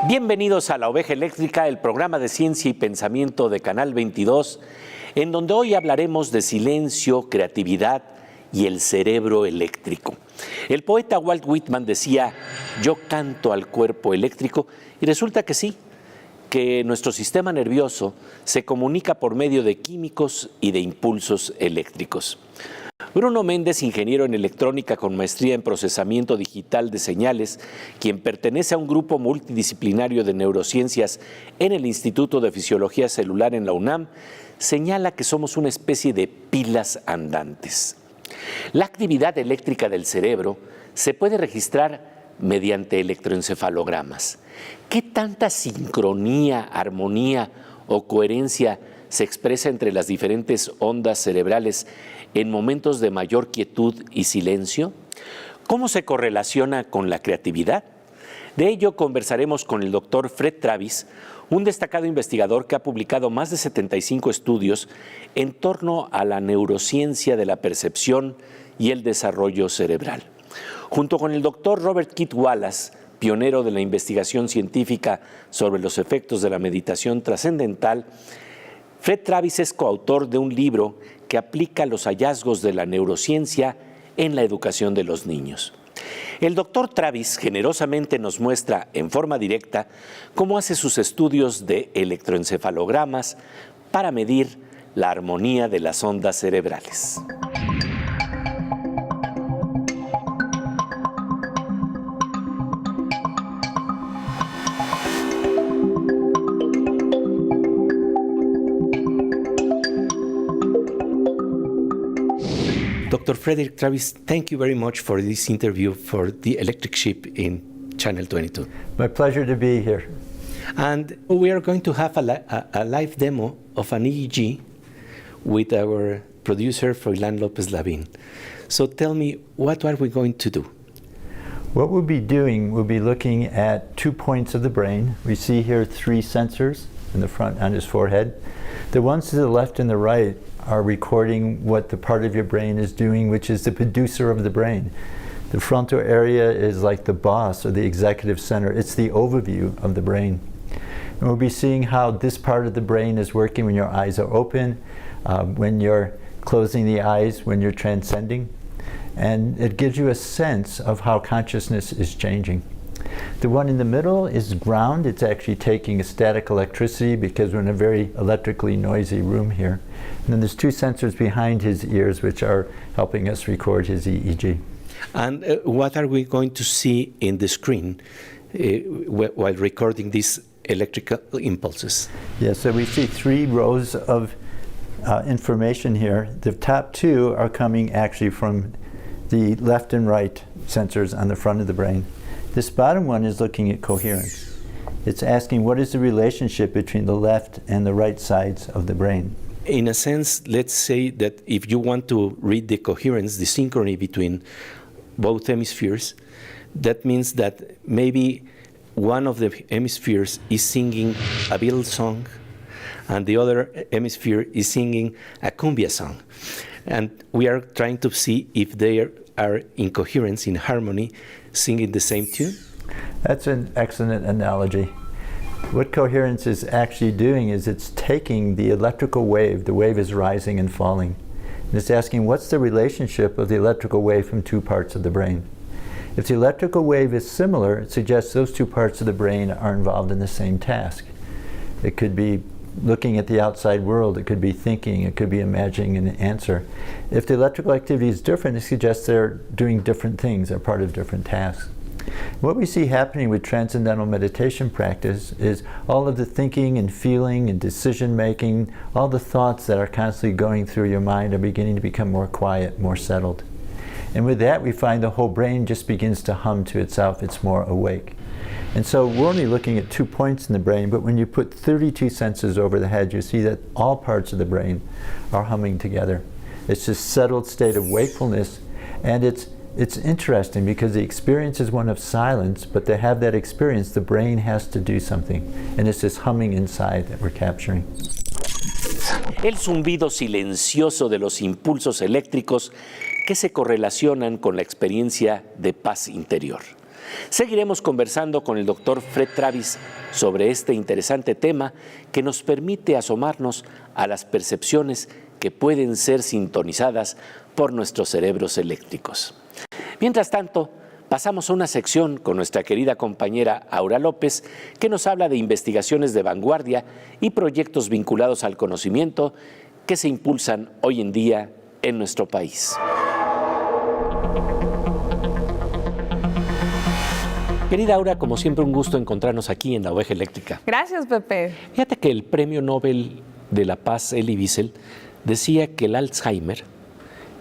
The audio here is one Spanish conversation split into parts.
Bienvenidos a La Oveja Eléctrica, el programa de ciencia y pensamiento de Canal 22, en donde hoy hablaremos de silencio, creatividad y el cerebro eléctrico. El poeta Walt Whitman decía, yo canto al cuerpo eléctrico, y resulta que sí, que nuestro sistema nervioso se comunica por medio de químicos y de impulsos eléctricos. Bruno Méndez, ingeniero en electrónica con maestría en procesamiento digital de señales, quien pertenece a un grupo multidisciplinario de neurociencias en el Instituto de Fisiología Celular en la UNAM, señala que somos una especie de pilas andantes. La actividad eléctrica del cerebro se puede registrar mediante electroencefalogramas. ¿Qué tanta sincronía, armonía o coherencia se expresa entre las diferentes ondas cerebrales en momentos de mayor quietud y silencio? ¿Cómo se correlaciona con la creatividad? De ello conversaremos con el doctor Fred Travis, un destacado investigador que ha publicado más de 75 estudios en torno a la neurociencia de la percepción y el desarrollo cerebral. Junto con el doctor Robert Keith Wallace, pionero de la investigación científica sobre los efectos de la meditación trascendental, Fred Travis es coautor de un libro que aplica los hallazgos de la neurociencia en la educación de los niños. El doctor Travis generosamente nos muestra en forma directa cómo hace sus estudios de electroencefalogramas para medir la armonía de las ondas cerebrales. Dr. Frederick Travis, thank you very much for this interview for the Electric Sheep in Channel 22. My pleasure to be here. And we are going to have a live demo of an EEG with our producer, Froilán López Lavín. So tell me, what are we going to do? What we'll be doing, we'll be looking at 2 points of the brain. We see here 3 sensors in the front on his forehead. The ones to the left and the right are recording what the part of your brain is doing, which is the producer of the brain. The frontal area is like the boss or the executive center. It's the overview of the brain. And we'll be seeing how this part of the brain is working when your eyes are open, when you're closing the eyes, when you're transcending. And it gives you a sense of how consciousness is changing. The one in the middle is ground. It's actually taking a static electricity because we're in a very electrically noisy room here. And then there's 2 sensors behind his ears which are helping us record his EEG. And what are we going to see in the screen while recording these electrical impulses? Yeah, so we see 3 rows of information here. The top 2 are coming actually from the left and right sensors on the front of the brain. This bottom one is looking at coherence. It's asking what is the relationship between the left and the right sides of the brain. In a sense, let's say that if you want to read the coherence, the synchrony between both hemispheres, that means that maybe one of the hemispheres is singing a Beatles song and the other hemisphere is singing a cumbia song. And we are trying to see if they are in coherence, in harmony, singing the same tune? That's an excellent analogy. What coherence is actually doing is it's taking the electrical wave, the wave is rising and falling, and it's asking what's the relationship of the electrical wave from 2 parts of the brain. If the electrical wave is similar, it suggests those 2 parts of the brain are involved in the same task. It could be looking at the outside world. It could be thinking, it could be imagining an answer. If the electrical activity is different, it suggests they're doing different things, they're part of different tasks. What we see happening with transcendental meditation practice is all of the thinking and feeling and decision making, all the thoughts that are constantly going through your mind are beginning to become more quiet, more settled. And with that, we find the whole brain just begins to hum to itself. It's more awake. And so we're only looking at 2 points in the brain, but when you put 32 senses over the head, you see that all parts of the brain are humming together. It's this settled state of wakefulness, and it's interesting because the experience is one of silence, but to have that experience, the brain has to do something. And it's this humming inside that we're capturing. El zumbido silencioso de los impulsos eléctricos que se correlacionan con la experiencia de paz interior. Seguiremos conversando con el Dr. Fred Travis sobre este interesante tema que nos permite asomarnos a las percepciones que pueden ser sintonizadas por nuestros cerebros eléctricos. Mientras tanto, pasamos a una sección con nuestra querida compañera Aura López, que nos habla de investigaciones de vanguardia y proyectos vinculados al conocimiento que se impulsan hoy en día en nuestro país. Querida Aura, como siempre un gusto encontrarnos aquí en La Oveja Eléctrica. Gracias, Pepe. Fíjate que el Premio Nobel de la Paz, Elie Wiesel, decía que el Alzheimer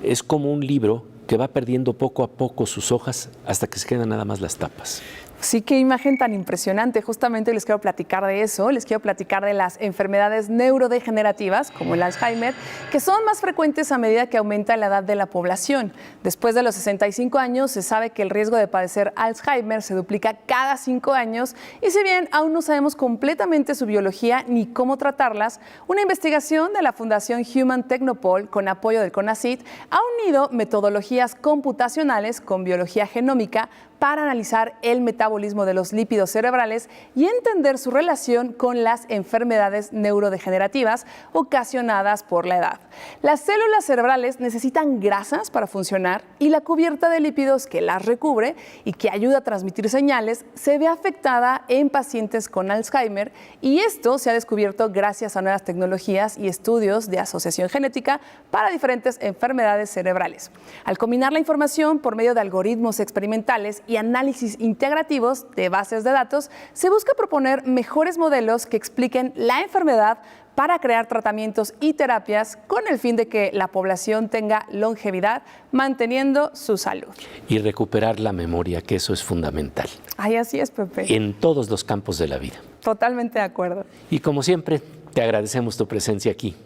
es como un libro que va perdiendo poco a poco sus hojas hasta que se quedan nada más las tapas. Sí, qué imagen tan impresionante. Justamente les quiero platicar de eso. Les quiero platicar de las enfermedades neurodegenerativas, como el Alzheimer, que son más frecuentes a medida que aumenta la edad de la población. Después de los 65 años, se sabe que el riesgo de padecer Alzheimer se duplica cada 5 años. Y si bien aún no sabemos completamente su biología ni cómo tratarlas, una investigación de la Fundación Human Technopole, con apoyo del CONACYT, ha unido metodologías computacionales con biología genómica para analizar el metabolismo de los lípidos cerebrales y entender su relación con las enfermedades neurodegenerativas ocasionadas por la edad. Las células cerebrales necesitan grasas para funcionar y la cubierta de lípidos que las recubre y que ayuda a transmitir señales se ve afectada en pacientes con Alzheimer, y esto se ha descubierto gracias a nuevas tecnologías y estudios de asociación genética para diferentes enfermedades cerebrales. Al combinar la información por medio de algoritmos experimentales y análisis integrativos de bases de datos, se busca proponer mejores modelos que expliquen la enfermedad para crear tratamientos y terapias con el fin de que la población tenga longevidad, manteniendo su salud. Y recuperar la memoria, que eso es fundamental. Ay, así es, Pepe. En todos los campos de la vida. Totalmente de acuerdo. Y como siempre, te agradecemos tu presencia aquí,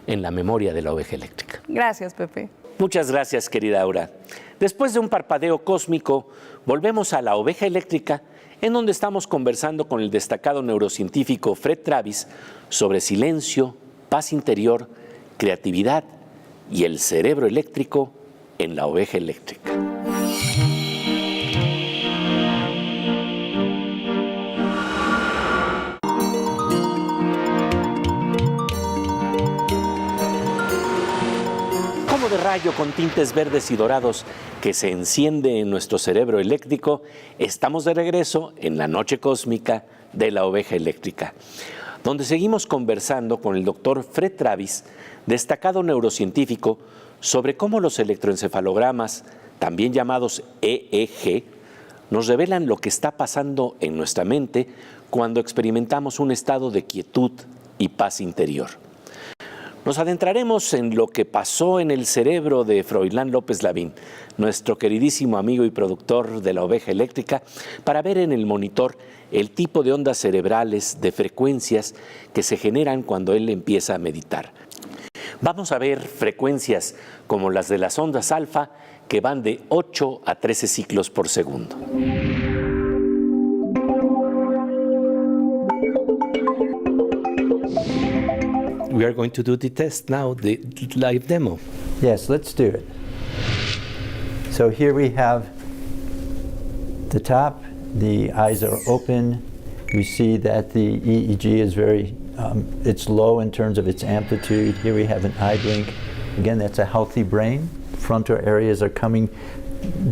en la memoria de La Oveja Eléctrica. Gracias, Pepe. Muchas gracias, querida Aura. Después de un parpadeo cósmico, volvemos a La Oveja Eléctrica, en donde estamos conversando con el destacado neurocientífico Fred Travis sobre silencio, paz interior, creatividad y el cerebro eléctrico en La Oveja Eléctrica. De rayo con tintes verdes y dorados que se enciende en nuestro cerebro eléctrico, estamos de regreso en la noche cósmica de La Oveja Eléctrica, donde seguimos conversando con el doctor Fred Travis, destacado neurocientífico, sobre cómo los electroencefalogramas, también llamados EEG, nos revelan lo que está pasando en nuestra mente cuando experimentamos un estado de quietud y paz interior. Nos adentraremos en lo que pasó en el cerebro de Froilán López Lavín, nuestro queridísimo amigo y productor de La Oveja Eléctrica, para ver en el monitor el tipo de ondas cerebrales, de frecuencias que se generan cuando él empieza a meditar. Vamos a ver frecuencias como las de las ondas alfa, que van de 8 a 13 ciclos por segundo. We are going to do the test now, the live demo. Yes, let's do it. So here we have the top, the eyes are open. We see that the EEG is very, it's low in terms of its amplitude. Here we have an eye blink. Again, that's a healthy brain. Frontal areas are coming,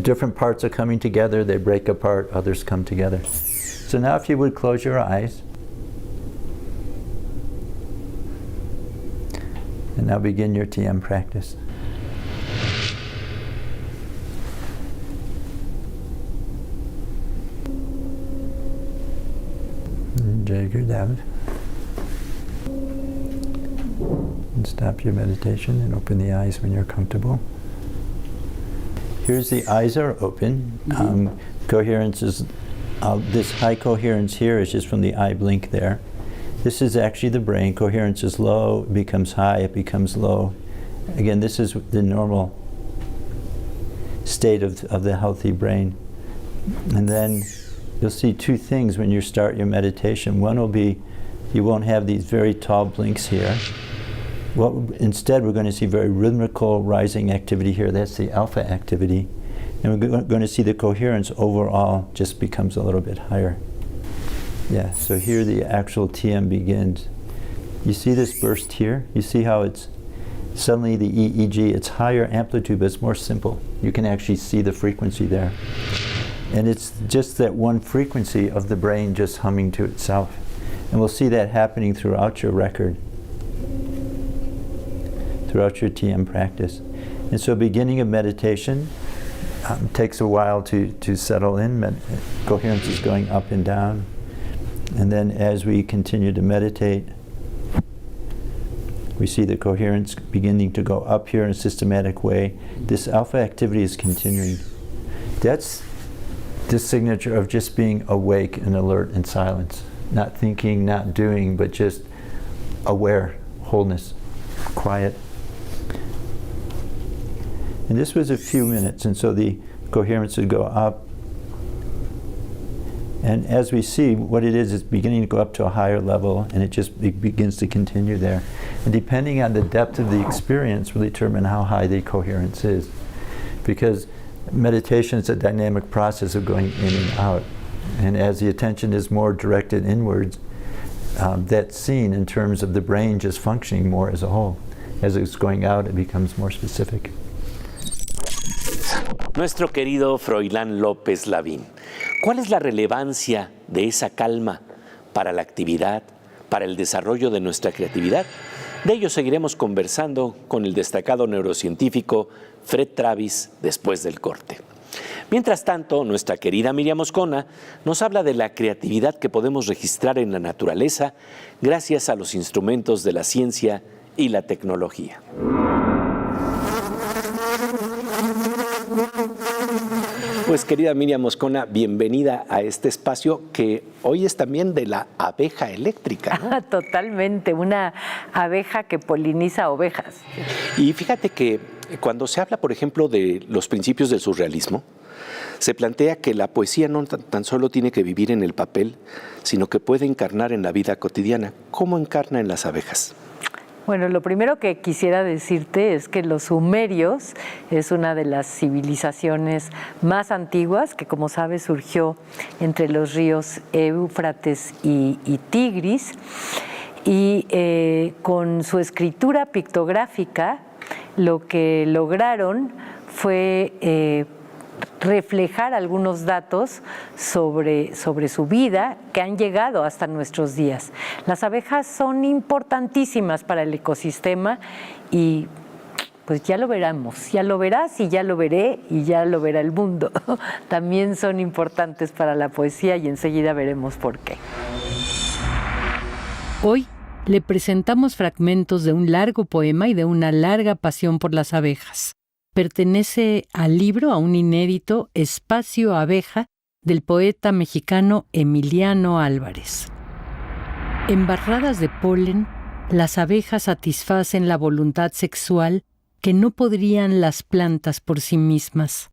different parts are coming together, they break apart, others come together. So now if you would close your eyes. And now begin your TM practice. Jai Gurudev. And stop your meditation and open the eyes when you're comfortable. Here's the eyes are open. Coherence is, this high coherence here is just from the eye blink there. This is actually the brain. Coherence is low, it becomes high, it becomes low. Again, this is the normal state of the healthy brain. And then you'll see two things when you start your meditation. One will be, you won't have these very tall blinks here. Instead, we're going to see very rhythmical rising activity here. That's the alpha activity. And we're going to see the coherence overall just becomes a little bit higher. Yeah, so here the actual TM begins. You see this burst here? You see how it's suddenly the EEG, it's higher amplitude, but it's more simple. You can actually see the frequency there. And it's just that one frequency of the brain just humming to itself. And we'll see that happening throughout your record, throughout your TM practice. And so beginning of meditation takes a while to settle in. Coherence is going up and down. And then as we continue to meditate, we see the coherence beginning to go up here in a systematic way. This alpha activity is continuing. That's the signature of just being awake and alert in silence. Not thinking, not doing, but just aware, wholeness, quiet. And this was a few minutes, and so the coherence would go up. And as we see, what it is beginning to go up to a higher level, and it begins to continue there. And depending on the depth of the experience will determine how high the coherence is. Because meditation is a dynamic process of going in and out. And as the attention is more directed inwards, that's seen in terms of the brain just functioning more as a whole. As it's going out, it becomes more specific. Nuestro querido Froilán López Lavín, ¿cuál es la relevancia de esa calma para la actividad, para el desarrollo de nuestra creatividad? De ello seguiremos conversando con el destacado neurocientífico Fred Travis después del corte. Mientras tanto, nuestra querida Miriam Moscona nos habla de la creatividad que podemos registrar en la naturaleza gracias a los instrumentos de la ciencia y la tecnología. Pues querida Miriam Moscona, bienvenida a este espacio que hoy es también de la abeja eléctrica, ¿no? Totalmente, una abeja que poliniza ovejas. Y fíjate que cuando se habla, por ejemplo, de los principios del surrealismo, se plantea que la poesía no tan solo tiene que vivir en el papel, sino que puede encarnar en la vida cotidiana. ¿Cómo encarna en las abejas? Bueno, lo primero que quisiera decirte es que los sumerios es una de las civilizaciones más antiguas que, como sabes, surgió entre los ríos Éufrates y Tigris, y con su escritura pictográfica lo que lograron fue reflejar algunos datos sobre su vida que han llegado hasta nuestros días. Las abejas son importantísimas para el ecosistema y pues ya lo veremos, ya lo verás y ya lo veré y ya lo verá el mundo. También son importantes para la poesía y enseguida veremos por qué. Hoy le presentamos fragmentos de un largo poema y de una larga pasión por las abejas. Pertenece al libro, a un inédito, Espacio Abeja, del poeta mexicano Emiliano Álvarez. Embarradas de polen, las abejas satisfacen la voluntad sexual que no podrían las plantas por sí mismas.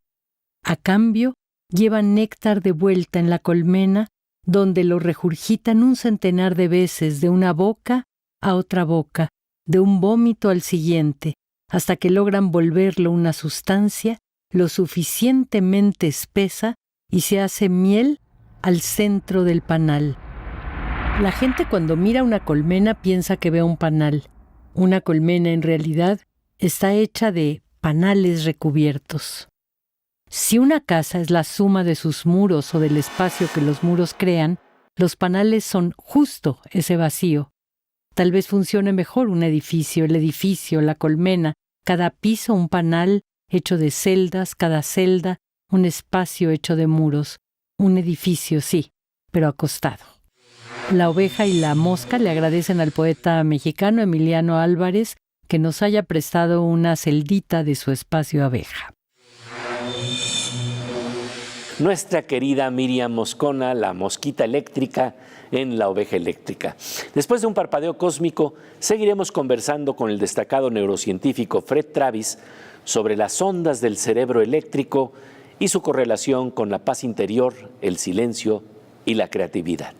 A cambio, llevan néctar de vuelta en la colmena, donde lo regurgitan un centenar de veces de una boca a otra boca, de un vómito al siguiente, hasta que logran volverlo una sustancia lo suficientemente espesa y se hace miel al centro del panal. La gente cuando mira una colmena piensa que ve un panal. Una colmena en realidad está hecha de panales recubiertos. Si una casa es la suma de sus muros o del espacio que los muros crean, los panales son justo ese vacío. Tal vez funcione mejor un edificio, el edificio, la colmena, cada piso un panal hecho de celdas, cada celda un espacio hecho de muros. Un edificio, sí, pero acostado. La oveja y la mosca le agradecen al poeta mexicano Emiliano Álvarez que nos haya prestado una celdita de su espacio abeja. Nuestra querida Miriam Moscona, la mosquita eléctrica en La Oveja Eléctrica. Después de un parpadeo cósmico, seguiremos conversando con el destacado neurocientífico Fred Travis sobre las ondas del cerebro eléctrico y su correlación con la paz interior, el silencio y la creatividad.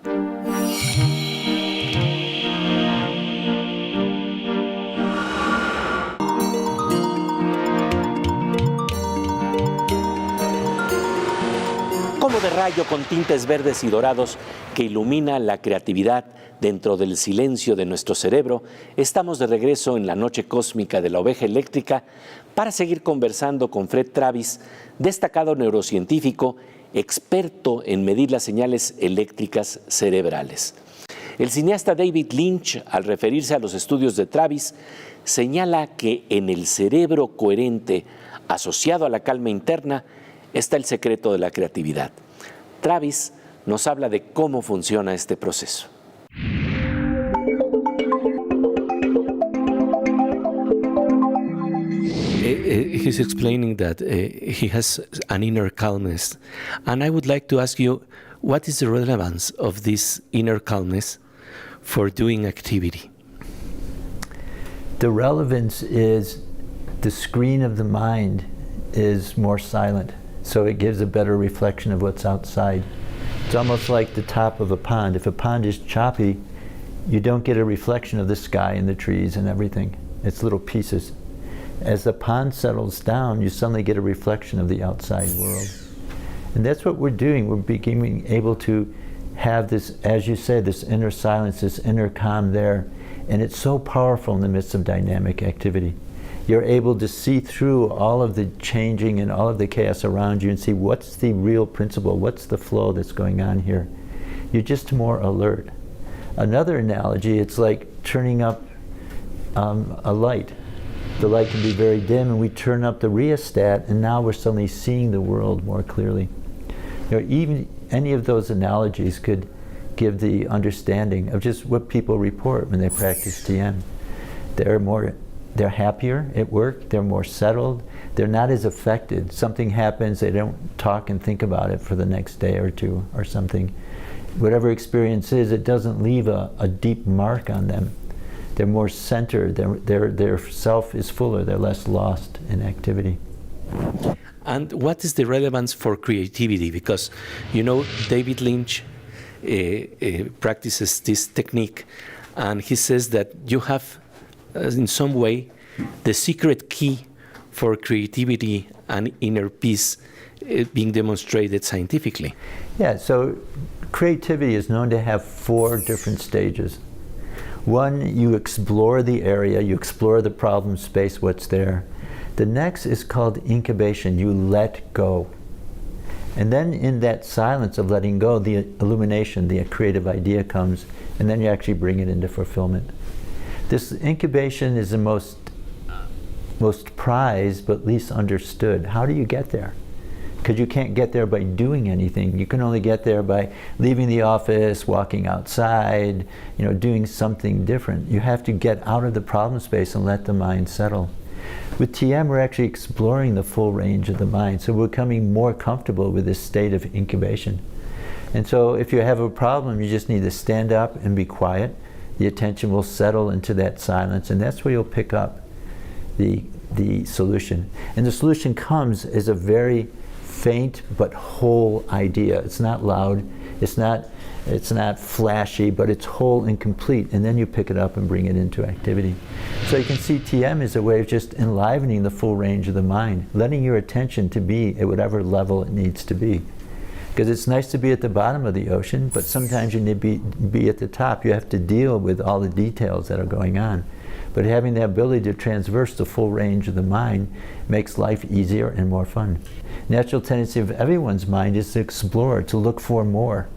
Como de rayo con tintes verdes y dorados que ilumina la creatividad dentro del silencio de nuestro cerebro, estamos de regreso en la noche cósmica de La Oveja Eléctrica para seguir conversando con Fred Travis, destacado neurocientífico, experto en medir las señales eléctricas cerebrales. El cineasta David Lynch, al referirse a los estudios de Travis, señala que en el cerebro coherente asociado a la calma interna está el secreto de la creatividad. Travis nos habla de cómo funciona este proceso. He's explaining that he has an inner calmness. And I would like to ask you, what is the relevance of this inner calmness for doing activity? The relevance is the screen of the mind is more silent, so it gives a better reflection of what's outside. It's almost like the top of a pond. If a pond is choppy, you don't get a reflection of the sky and the trees and everything. It's little pieces. As the pond settles down, you suddenly get a reflection of the outside world. And that's what we're doing. We're becoming able to have this, as you said, this inner silence, this inner calm there. And it's so powerful in the midst of dynamic activity. You're able to see through all of the changing and all of the chaos around you and see what's the real principle, what's the flow that's going on here. You're just more alert. Another analogy, it's like turning up a light. The light can be very dim and we turn up the rheostat and now we're suddenly seeing the world more clearly. You know, even any of those analogies could give the understanding of just what people report when they practice TM. They're happier at work, they're more settled, they're not as affected. Something happens, they don't talk and think about it for the next day or two or something. Whatever experience is, it doesn't leave a deep mark on them. They're more centered, their self is fuller, they're less lost in activity. And what is the relevance for creativity? Because, you know, David Lynch practices this technique, and he says that you have, in some way, the secret key for creativity and inner peace being demonstrated scientifically. Yeah, so creativity is known to have 4 different stages. One, you explore the area, you explore the problem space, what's there. The next is called incubation, you let go. And then in that silence of letting go, the illumination, the creative idea comes, and then you actually bring it into fulfillment. This incubation is the most prized but least understood. How do you get there? Because you can't get there by doing anything. You can only get there by leaving the office, walking outside, you know, doing something different. You have to get out of the problem space and let the mind settle. With TM, we're actually exploring the full range of the mind, so we're becoming more comfortable with this state of incubation. And so if you have a problem, you just need to stand up and be quiet. The attention will settle into that silence, and that's where you'll pick up the solution. And the solution comes as a very faint but whole idea. It's not loud, it's not flashy, but it's whole and complete, and then you pick it up and bring it into activity. So you can see TM is a way of just enlivening the full range of the mind, letting your attention to be at whatever level it needs to be. Because it's nice to be at the bottom of the ocean, but sometimes you need to be at the top. You have to deal with all the details that are going on. But having the ability to traverse the full range of the mind makes life easier and more fun. Natural tendency of everyone's mind is to explore, to look for more.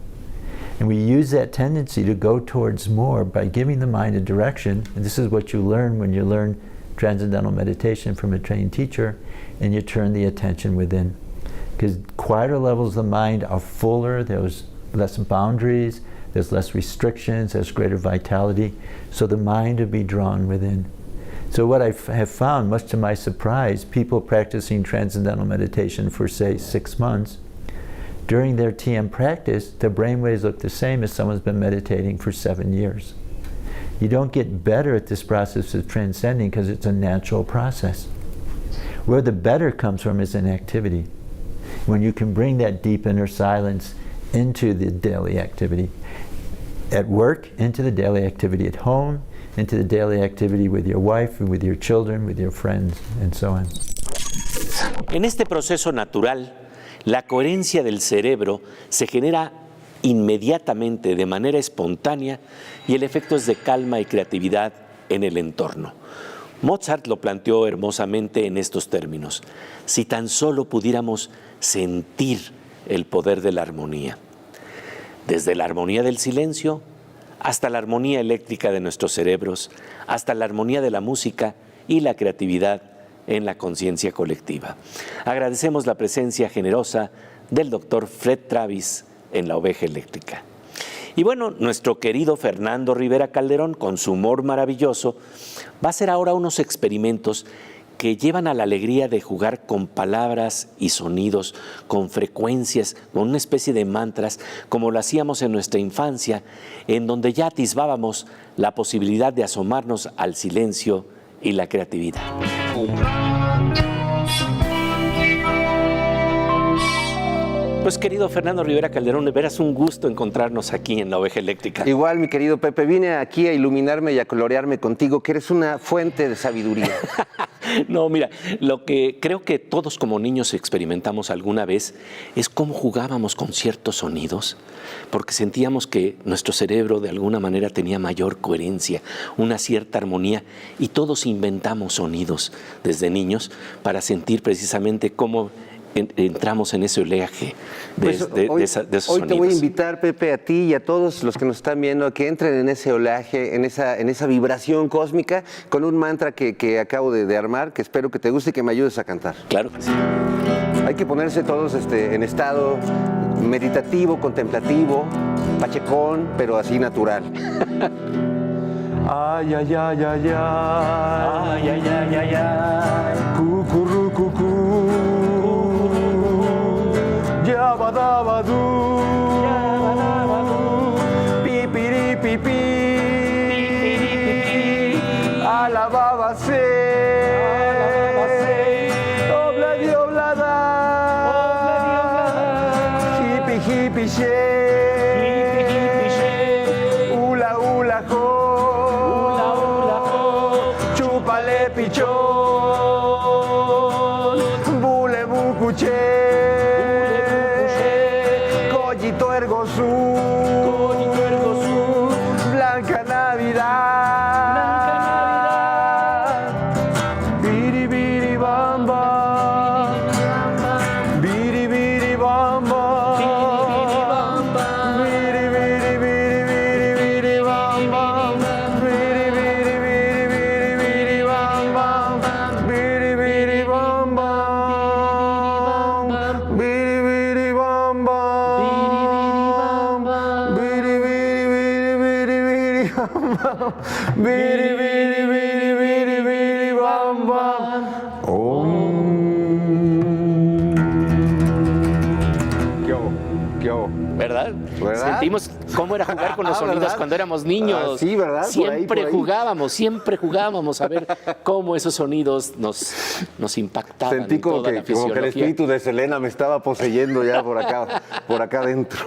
And we use that tendency to go towards more by giving the mind a direction. And this is what you learn when you learn transcendental meditation from a trained teacher, and you turn the attention within. Because quieter levels of the mind are fuller, there's less boundaries, there's less restrictions, there's greater vitality, so the mind will be drawn within. So what I have found, much to my surprise, people practicing transcendental meditation for, say, 6 months, during their TM practice, their brainwaves look the same as someone's been meditating for 7 years. You don't get better at this process of transcending because it's a natural process. Where the better comes from is in activity. When you can bring that deep inner silence into the daily activity. At work, into the daily activity at home, into the daily activity with your wife, with your children, with your friends, and so on. En este proceso natural, la coherencia del cerebro se genera inmediatamente, de manera espontánea, y el efecto es de calma y creatividad en el entorno. Mozart lo planteó hermosamente en estos términos: si tan solo pudiéramos sentir el poder de la armonía. Desde la armonía del silencio hasta la armonía eléctrica de nuestros cerebros, hasta la armonía de la música y la creatividad en la conciencia colectiva. Agradecemos la presencia generosa del doctor Fred Travis en La Oveja Eléctrica. Y bueno, nuestro querido Fernando Rivera Calderón, con su humor maravilloso, va a hacer ahora unos experimentos que llevan a la alegría de jugar con palabras y sonidos, con frecuencias, con una especie de mantras, como lo hacíamos en nuestra infancia, en donde ya atisbábamos la posibilidad de asomarnos al silencio y la creatividad. Pues querido Fernando Rivera Calderón, de veras un gusto encontrarnos aquí en La Oveja Eléctrica. Igual, mi querido Pepe, vine aquí a iluminarme y a colorearme contigo, que eres una fuente de sabiduría. No, mira, lo que creo que todos como niños experimentamos alguna vez es cómo jugábamos con ciertos sonidos, porque sentíamos que nuestro cerebro de alguna manera tenía mayor coherencia, una cierta armonía, y todos inventamos sonidos desde niños para sentir precisamente cómo entramos en ese oleaje de esos sonidos. Hoy te voy a invitar, Pepe, a ti y a todos los que nos están viendo a que entren en ese oleaje, en esa vibración cósmica, con un mantra que acabo de armar, que espero que te guste y que me ayudes a cantar. Claro que sí. Hay que ponerse todos en estado meditativo, contemplativo, pachecón, pero así natural. Ay, ay, ay, ay, ay. Ay, ay, ay, ay, ay. Cucurru, cucú. Yabadabadú. Pipiri, pipí. Alababase. Obladi, oblada. Hippie, hippie, she. Ula, ula, ho. Chúpale, pichón. Bule, bucuché. Collito, ergo, su. Blanca Navidad. Biri, biri, bam, bam. Biri, biri, bam, bam. Biri, biri, biri, biri, biri, bam, bam. Biri, biri, biri, biri, biri, bam, bam. Biri, biri, bam, bam. Biri, biri, bam, bam. Biri, biri, biri, biri, biri, bam, bam. Biri, biri, biri, biri, biri, bam, bam. ¿Qué hago? ¿Verdad? ¿Verdad? Sentimos cómo era jugar con los sonidos ¿verdad? cuando éramos niños. Sí, ¿verdad? Siempre Por ahí. siempre jugábamos a ver cómo esos sonidos nos impactaban. Sentí en como toda la que el fisiología. espíritu de Selena me estaba poseyendo ya por acá adentro.